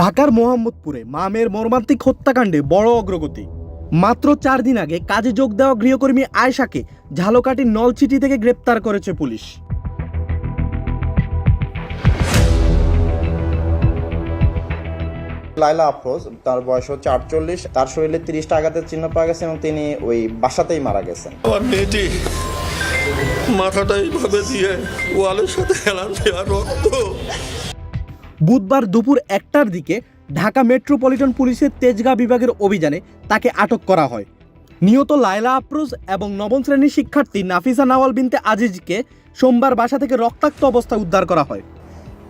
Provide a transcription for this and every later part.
ঢাকার মোহাম্মদপুরে মা মেয়ের মর্মান্তিক হত্যাকাণ্ডে বড় অগ্রগতি। মাত্র 4 দিন আগে কাজে যোগ দেওয়া গৃহকর্মী আয়েশাকে ঝালকাঠির নলছিটি থেকে গ্রেপ্তার করেছে পুলিশ। লাইলা আফরোজ, তার বয়স হচ্ছে 48, তার শরীরে 30টা আঘাতের চিহ্ন পাওয়া গেছে এবং তিনি ওই বাসাতেই মারা গেছেন। আমার মেয়েটি মাথাটা এইভাবে দিয়ে ওয়ালের সাথে হেলান দেওয়া, রক্ত। বুধবার দুপুর 1টার দিকে ঢাকা মেট্রোপলিটন পুলিশের তেজগাঁ বিভাগের অভিযানে তাকে আটক করা হয়। নিহত লায়লা আফরোজ এবং নবম শ্রেণীর শিক্ষার্থী নাফিসা নাওয়াল বিনতে আজিজকে সোমবার বাসা থেকে রক্তাক্ত অবস্থায় উদ্ধার করা হয়।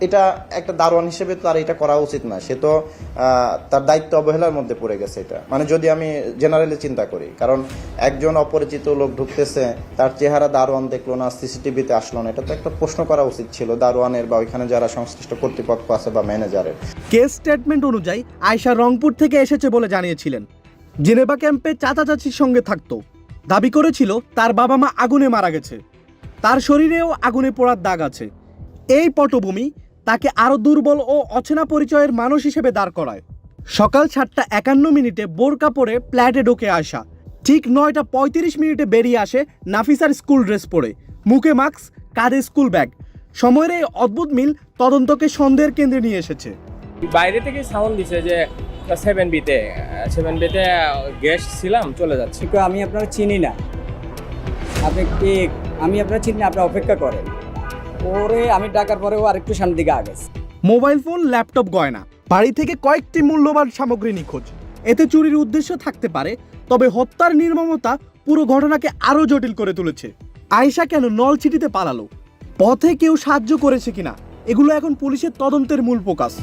এটা একটা দারোয়ান হিসেবে তার এটা করা উচিত না, সে তো তার দায়িত্ব অবহেলার মধ্যে পড়ে গেছে। এটা মানে যদি আমি জেনারেলি চিন্তা করি, কারণ একজন অপরিচিত লোক ঢুকতেছে, তার চেহারা দারোয়ান দেখলো না, সিসিটিভিতে আসলো না, এটা তো একটা প্রশ্ন করা উচিত ছিল দারোয়ানের বা ওইখানে যারা সংশ্লিষ্ট কর্তৃপক্ষ আছে বা ম্যানেজারের। কেস স্টেটমেন্ট অনুযায়ী আয়েশা রংপুর থেকে এসেছে বলে জানিয়েছিলেন। জেনেভা ক্যাম্পে চাচা চাচির সঙ্গে থাকতো। দাবি করেছিল তার বাবা মা আগুনে মারা গেছে, তার শরীরেও আগুনে পোড়ার দাগ আছে। এই পটভূমি তাকে আরও দুর্বল ও অচেনা পরিচয়ের মানুষ হিসেবে দাঁড় করায়। সকাল 7:51 বোরকা পরে ফ্ল্যাটে ঢোকে আয়েশা। ঠিক 9:35 বেরিয়ে আসে নাফিসার স্কুল ড্রেস পরে, মুখে মাস্ক, কাঁধে স্কুল ব্যাগ। সময়ের এই অদ্ভুত মিল তদন্তকে সন্দেহের কেন্দ্রে নিয়ে এসেছে। বাইরে থেকে সাউন্ড দিছে যে 7B-তে গ্যাস ছিলাম, চলে যাচ্ছি। আমি আপনারা চিনি না, আমি আপনারা চিনি না, আপনারা অপেক্ষা করেন। ওরে আমি ডাকার পরেও আরেকটু সামনের দিকে আগেছে। মোবাইল ফোন, ল্যাপটপ, গয়না, বাড়ি থেকে কয়েকটি মূল্যবান সামগ্রী নিখোঁজ। এতে চুরির উদ্দেশ্য থাকতে পারে, তবে হত্যার নির্মমতা পুরো ঘটনাকে আরও জটিল করে তুলেছে। আয়েশা কেন নলছিটিতে পালালো, পথে কেউ সাহায্য করেছে কিনা, এগুলো এখন পুলিশের তদন্তের মূল ফোকাস।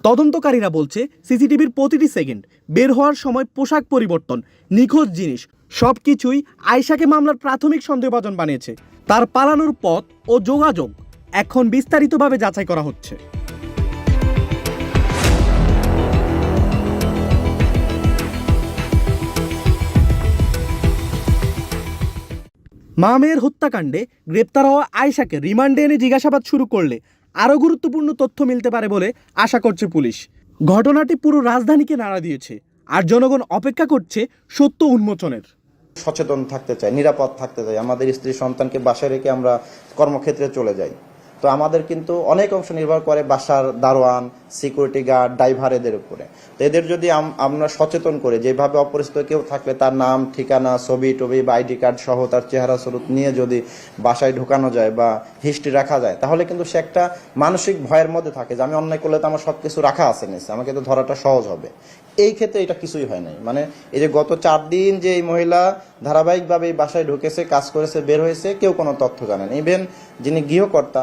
তদন্তকারীরা বলছে সিসিটিভির প্রতিটি সেকেন্ড, বের হওয়ার সময় পোশাক পরিবর্তন, নিখোঁজ জিনিস সবকিছুই আয়েশাকে মামলার প্রাথমিক সন্দেহভাজন বানিয়েছে। তার পালানোর পথ ও যোগাযোগ এখন বিস্তারিতভাবে যাচাই করা হচ্ছে। মা মেয়ের হত্যাকাণ্ডে গ্রেপ্তার হওয়া আয়েশাকে রিমান্ডে এনে জিজ্ঞাসাবাদ শুরু করলে আরও গুরুত্বপূর্ণ তথ্য মিলতে পারে বলে আশা করছে পুলিশ। ঘটনাটি পুরো রাজধানীকে নাড়া দিয়েছে, আর জনগণ অপেক্ষা করছে সত্য উন্মোচনের। সচেতন থাকতে চাই, নিরাপদ থাকতে চাই। আমাদের স্ত্রী সন্তানকে বাসায় রেখে আমরা কর্মক্ষেত্রে চলে যাই, তো আমাদের কিন্তু অনেক অংশ নির্ভর করে বাসার দারোয়ান, সিকিউরিটি গার্ড, ড্রাইভার এদের উপরে। তো এদের যদি আমরা সচেতন করে, যেভাবে অপরিচিত কেউ থাকলে তার নাম, ঠিকানা, ছবি টবি বা আইডি কার্ড সহ তার চেহারা স্বরূপ নিয়ে যদি বাসায় ঢোকানো যায় বা হিস্ট্রি রাখা যায়, তাহলে কিন্তু সে একটা মানসিক ভয়ের মধ্যে থাকে যে আমি অন্যায় করলে তো আমার সবকিছু রাখা আছে নিচে, আমাকে তো ধরাটা সহজ হবে। এই ক্ষেত্রে এটা কিছুই হয় নাই। মানে এই যে গত 4 দিন যে এই মহিলা ধারাবাহিকভাবে এই বাসায় ঢুকেছে, কাজ করেছে, বের হয়েছে, কেউ কোনো তথ্য জানেন। ইভেন যিনি গৃহকর্তা,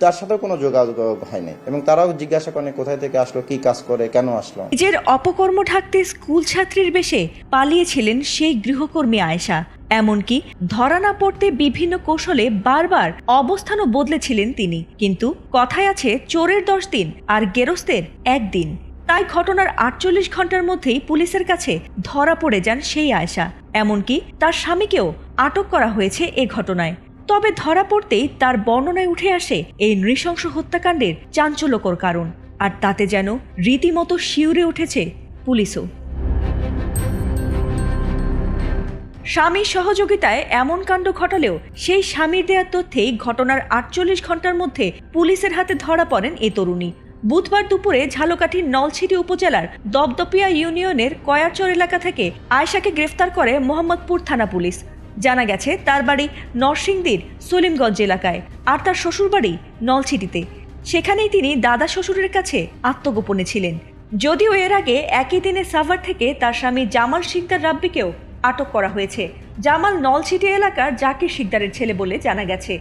তার সাথেও কোনো যোগাযোগ হয়নি এবং তারাও জিজ্ঞাসা করেন কোথায় থেকে আসলো, কি কাজ করে, কেন আসলো। নিজের অপকর্ম ঢাকতে স্কুল ছাত্রীর বেশে পালিয়েছিলেন সেই গৃহকর্মী আয়েশা। এমনকি ধরা না পড়তে বিভিন্ন কৌশলে বারবার অবস্থানও বদলেছিলেন তিনি। কিন্তু কথায় আছে, চোরের 10 দিন আর গেরস্তের 1 দিন। তাই ঘটনার 48 ঘন্টার মধ্যেই পুলিশের কাছে ধরা পড়ে যান সেই আয়েশা। এমনকি তার স্বামীকেও আটক করা হয়েছে এ ঘটনায়। তবে ধরা পড়তেই তার বর্ণনায় উঠে আসে এই নৃশংস হত্যাকাণ্ডের চাঞ্চল্যকর কারণ, আর তাতে যেন রীতিমতো শিউরে উঠেছে পুলিশও। স্বামীর সহযোগিতায় এমন কাণ্ড ঘটালেও সেই স্বামীর দেয়া তথ্যেই ঘটনার 48 ঘন্টার মধ্যে পুলিশের হাতে ধরা পড়েন এ তরুণী। বুধবার দুপুরে ঝালকাঠির নলছিটি উপজেলার দপদপিয়া ইউনিয়নের কয়ারচর এলাকা থেকে আয়েশাকে গ্রেফতার করে মোহাম্মদপুর থানা পুলিশ। জানা গেছে তার বাড়ি নরসিংদীর সলিমগঞ্জ এলাকায়, আর তার শ্বশুরবাড়ি নলছিটিতে। সেখানেই তিনি দাদা শ্বশুরের কাছে আত্মগোপনে ছিলেন। যদিও এর আগে একই দিনে সাভার থেকে তার স্বামী জামাল শিকদার রাব্বিকেও আটক করা হয়েছে। জামাল নলছিটি এলাকার জাকির শিকদারের ছেলে বলে জানা গেছে।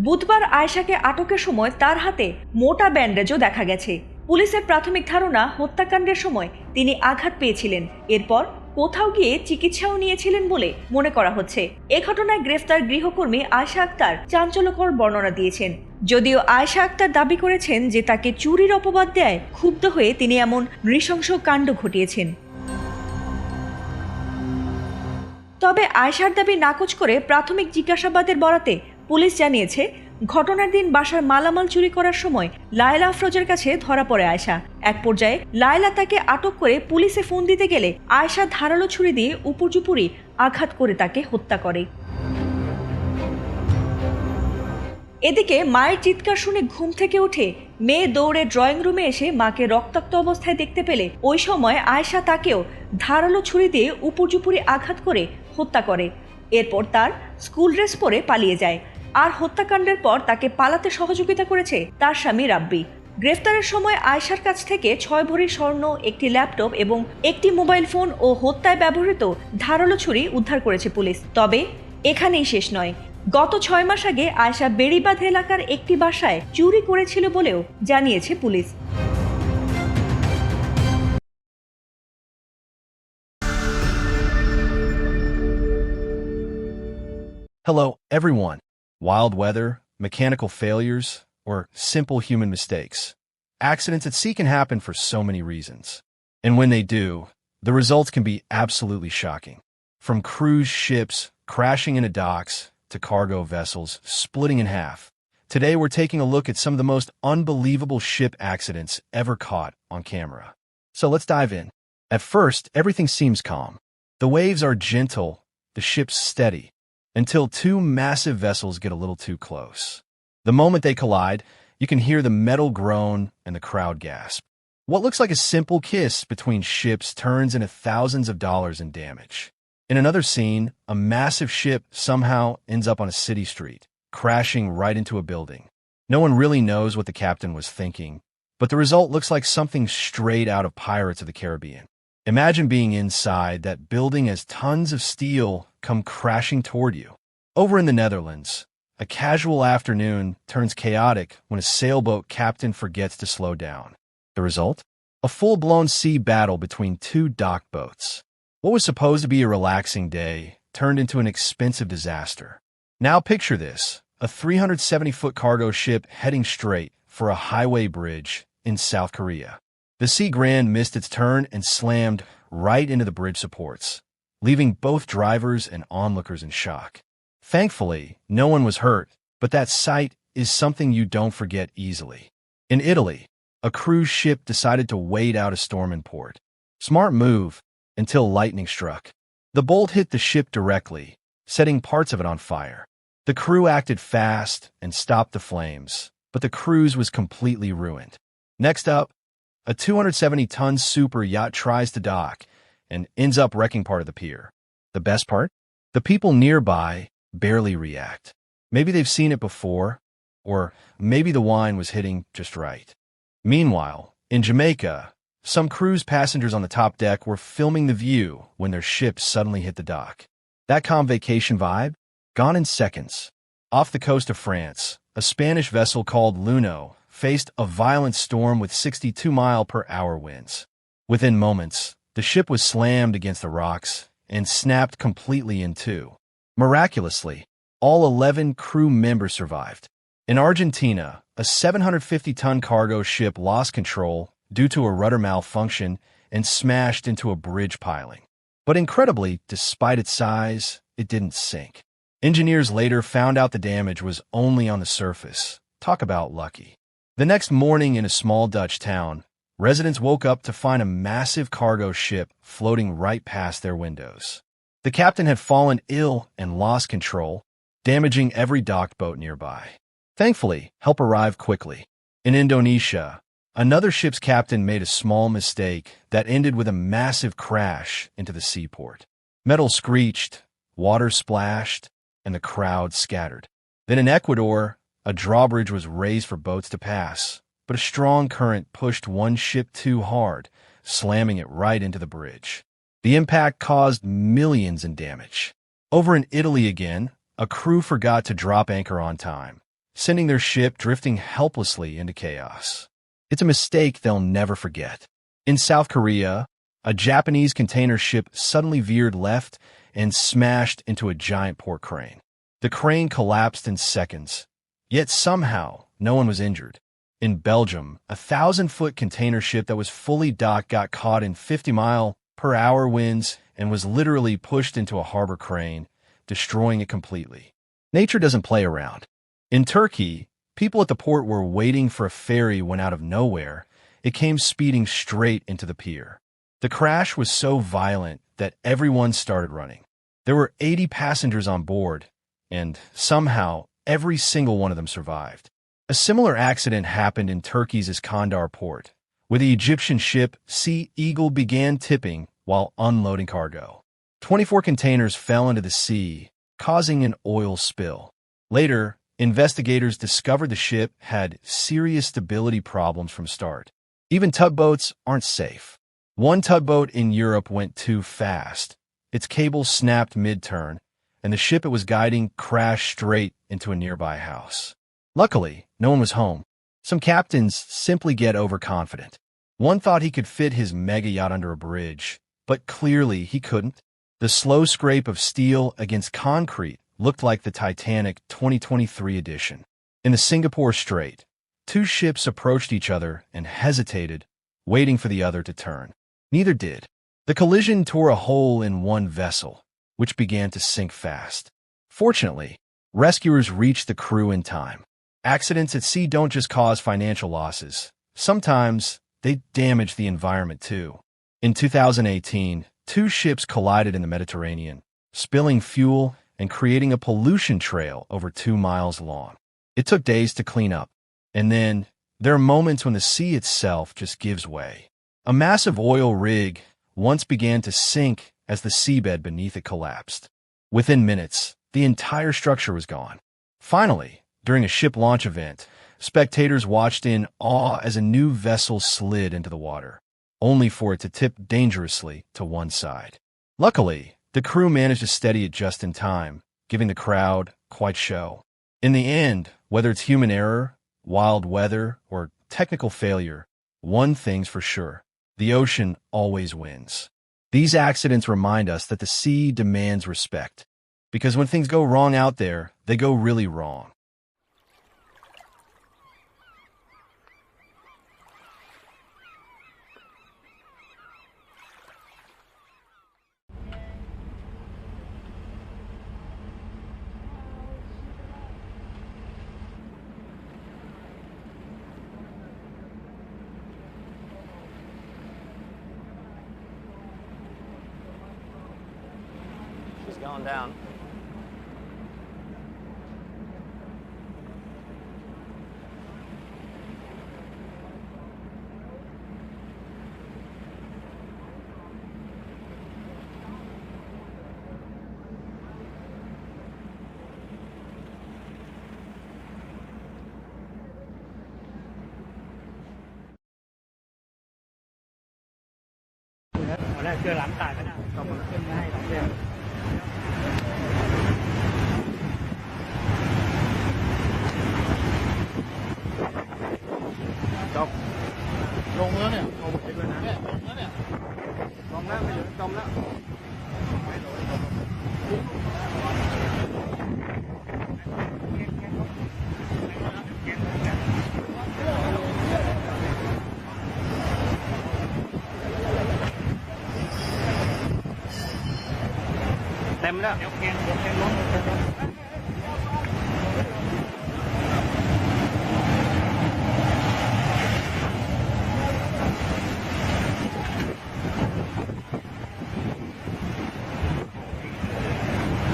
বুধবার আয়েশাকে আটকের সময় তার হাতে মোটা ব্যান্ডেজও দেখা গেছে। পুলিশের প্রাথমিক ধারণা, হত্যাকাণ্ডের সময় তিনি আঘাত পেয়েছিলেন, এরপর কোথাও গিয়ে চিকিৎসাও নিয়েছিলেন বলে মনে করা হচ্ছে। এ ঘটনায় গ্রেফতার গৃহকর্মী আয়েশা আক্তার চাঞ্চল্যকর বর্ণনা দিয়েছেন। যদিও আয়েশা আক্তার দাবি করেছেন যে তাকে চুরির অপবাদ দেয় ক্ষুব্ধ হয়ে তিনি এমন নৃশংস কাণ্ড ঘটিয়েছেন। তবে আয়েশার দাবি নাকচ করে প্রাথমিক জিজ্ঞাসাবাদের বরাতে পুলিশ জানিয়েছে, ঘটনার দিন বাসার মালামাল চুরি করার সময় লায়লা আফরোজের কাছে ধরা পড়ে আয়েশা। এক পর্যায়ে লায়লা তাকে আটক করে পুলিশে ফোন দিতে গেলে আয়েশা ধারালো ছুরি দিয়ে উপর্যুপুরি আঘাত করে তাকে হত্যা করে। এদিকে মায়ের চিৎকার শুনে ঘুম থেকে উঠে মেয়ে দৌড়ে ড্রয়িং রুমে এসে মাকে রক্তাক্ত অবস্থায় দেখতে পেলে ওই সময় আয়েশা তাকেও ধারালো ছুরি দিয়ে উপর্যুপুরি আঘাত করে হত্যা করে। এরপর তার স্কুল ড্রেস পরে পালিয়ে যায়। আর হত্যাকাণ্ডের পর তাকে পালাতে সহযোগিতা করেছে তার স্বামী রাব্বি। গ্রেফতারের সময় আয়েশার কাছ থেকে 6 ভরি স্বর্ণ, একটি ল্যাপটপ এবং একটি মোবাইল ফোন ও হত্যায় ব্যবহৃত ধারালো ছুরি উদ্ধার করেছে পুলিশ। তবে এখানেই শেষ নয়। গত 6 মাস আগে আয়েশা বেড়িবাঁধ এলাকার একটি বাসায় চুরি করেছিল বলেও জানিয়েছে police. Hello, everyone. Wild weather, mechanical failures, or simple human mistakes. Accidents at sea can happen for so many reasons. And when they do, the results can be absolutely shocking. From cruise ships crashing into docks to cargo vessels splitting in half. Today we're taking a look at some of the most unbelievable ship accidents ever caught on camera. So let's dive in. At first, everything seems calm. The waves are gentle, the ship's steady, until 2 massive vessels get a little too close. The moment they collide, you can hear the metal groan and the crowd gasp. What looks like a simple kiss between ships turns into thousands of dollars in damage. In another scene, a massive ship somehow ends up on a city street, crashing right into a building. No one really knows what the captain was thinking, but the result looks like something straight out of Pirates of the Caribbean. Imagine being inside that building as tons of steel come crashing toward you. Over in the Netherlands, a casual afternoon turns chaotic when a sailboat captain forgets to slow down. The result? A full-blown sea battle between 2 dock boats. What was supposed to be a relaxing day turned into an expensive disaster. Now picture this, a 370-foot cargo ship heading straight for a highway bridge in South Korea. The Sea Grand missed its turn and slammed right into the bridge supports, leaving both drivers and onlookers in shock. Thankfully, no one was hurt, but that sight is something you don't forget easily. In Italy, a cruise ship decided to wait out a storm in port. Smart move until lightning struck. The bolt hit the ship directly, setting parts of it on fire. The crew acted fast and stopped the flames, but the cruise was completely ruined. Next up, a 270-ton super yacht tries to dock and ends up wrecking part of the pier. The best part? The people nearby barely react. Maybe they've seen it before, or maybe the wine was hitting just right. Meanwhile, in Jamaica, some cruise passengers on the top deck were filming the view when their ship suddenly hit the dock. That calm vacation vibe? Gone in seconds. Off the coast of France, a Spanish vessel called Luno faced a violent storm with 62-mile-per-hour winds. Within moments, the ship was slammed against the rocks and snapped completely in two. Miraculously, all 11 crew members survived. In Argentina, a 750-ton cargo ship lost control due to a rudder malfunction and smashed into a bridge piling. But incredibly, despite its size, it didn't sink. Engineers later found out the damage was only on the surface. Talk about lucky. The next morning in a small Dutch town, residents woke up to find a massive cargo ship floating right past their windows. The captain had fallen ill and lost control, damaging every docked boat nearby. Thankfully, help arrived quickly. In Indonesia, another ship's captain made a small mistake that ended with a massive crash into the seaport. Metal screeched, water splashed, and the crowd scattered. Then in Ecuador, a drawbridge was raised for boats to pass, but a strong current pushed one ship too hard, slamming it right into the bridge. The impact caused millions in damage. Over in Italy again, a crew forgot to drop anchor on time, sending their ship drifting helplessly into chaos. It's a mistake they'll never forget. In South Korea, a Japanese container ship suddenly veered left and smashed into a giant port crane. The crane collapsed in seconds, yet somehow no one was injured. In Belgium, a 1,000-foot container ship that was fully docked got caught in 50-mile mph winds and was literally pushed into a harbor crane, destroying it completely. Nature doesn't play around. In Turkey, people at the port were waiting for a ferry when out of nowhere, it came speeding straight into the pier. The crash was so violent that everyone started running. There were 80 passengers on board, and somehow every single one of them survived. A similar accident happened in Turkey's Iskandar port, where the Egyptian ship Sea Eagle began tipping while unloading cargo. 24 containers fell into the sea, causing an oil spill. Later, investigators discovered the ship had serious stability problems from start. Even tugboats aren't safe. One tugboat in Europe went too fast. Its cable snapped mid-turn, and the ship it was guiding crashed straight into a nearby house. Luckily, no one was home. Some captains simply get overconfident. One thought he could fit his mega yacht under a bridge, but clearly he couldn't. The slow scrape of steel against concrete looked like the Titanic 2023 edition. In the Singapore Strait, two ships approached each other and hesitated, waiting for the other to turn. Neither did. The collision tore a hole in one vessel, which began to sink fast. Fortunately, rescuers reached the crew in time. Accidents at sea don't just cause financial losses. Sometimes they damage the environment too. In 2018, two ships collided in the Mediterranean, spilling fuel and creating a pollution trail over 2 miles long. It took days to clean up. And then, there are moments when the sea itself just gives way. A massive oil rig once began to sink as the seabed beneath it collapsed. Within minutes, the entire structure was gone. Finally, during a ship launch event, spectators watched in awe as a new vessel slid into the water, only for it to tip dangerously to one side. Luckily, the crew managed to steady it just in time, giving the crowd quite show. In the end, whether it's human error, wild weather, or technical failure, one thing's for sure: the ocean always wins. These accidents remind us that the sea demands respect, because when things go wrong out there, they go really wrong. She's going down.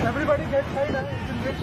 Everybody get side, in which